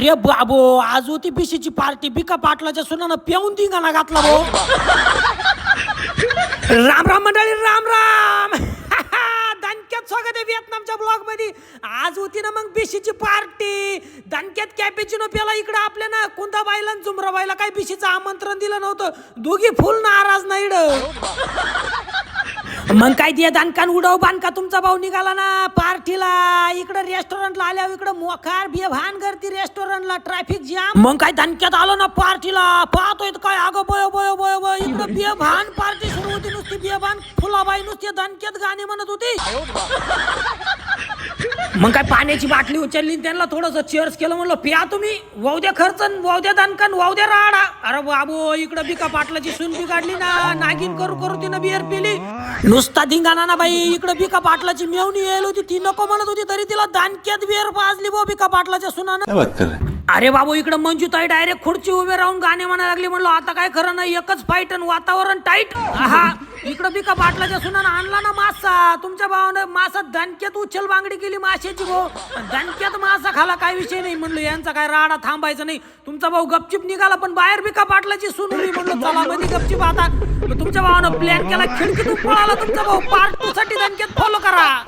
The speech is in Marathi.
अरे बाबो, आज होती बिशीची पार्टी. बिका पाटलाच्या सुनानं पेऊन धिंगाणा घातला भाऊ. राम राम मंडळी, राम राम. दणक्यात स्वागत आहे व्हिएतनामच्या ब्लॉग मध्ये. आज होती ना मग बिशीची पार्टी. दणक्यात कॅपेचिनो प्याला इकडं आपल्या ना कुंदाबाईला आणि जुमराबाईला काही बिशीचं आमंत्रण दिलं नव्हतं. दोघी फुल नाराज नाही. मग काय दिया दानकान उडव बांधका तुमचा भाऊ निघाला ना पार्टीला. इकडे रेस्टॉरंटला आल्या, इकडे मोकार बेभान करती रेस्टॉरंटला, ट्रॅफिक जाम. मग काय दणक्यात आलो ना पार्टीला, पाहतोय काय अगं बय बय बय बय इकडे बेभान पार्टी सुरू होती. नुसती बेभान फुलाबाई नुसती दणक्यात गाणे म्हणत होती. मग काय पाण्याची बाटली उचलली, त्यांना थोडस चेअर्स केलं, म्हणलं प्या तुम्ही, वाहू द्या खर्च, वाहू द्या दानकान, वाहू द्या राडा. अरे बाबू, इकडे बिका पाटलाची सून बिघडली ना, नागिन करू करू तिनं बिअर पिली. नुसता धिंगाणा ना बाई. इकडे बिका पाटलाची मेवणी येईल होती, ती नको म्हणत होती, तरी तिला दानक्यात बिअर पाजली बो बिका पाटलाच्या सुनानं. अरे बाबू, इकडे मंजूताई डायरेक्ट खुर्ची उभे राहून गाणे म्हणायला लागली. म्हणलं आता काय खरं नाही, एकच फाईट आणि वातावरण टाईट. हा, इकडे बिका पाटलाच्या सुनानं आणला ना मासा. तुमच्या भावानं मासा दणक्यात उचल बांगडी केली माशाची भाऊ. दणक्यात मासा खाला, काय विषय नाही. म्हणलं यांचा काय राडा थांबायचा नाही. तुमचा भाऊ गपचिप निघाला, पण बाहेर बिका पाटलाची सून उभी. म्हणलं चला मध्ये गपचिप. आता तुमच्या भावानं प्लॅन केला, खिडकीतून पळाला तुमचा भाऊ. पार्ट 2 साठी दणक्यात फॉलो करा.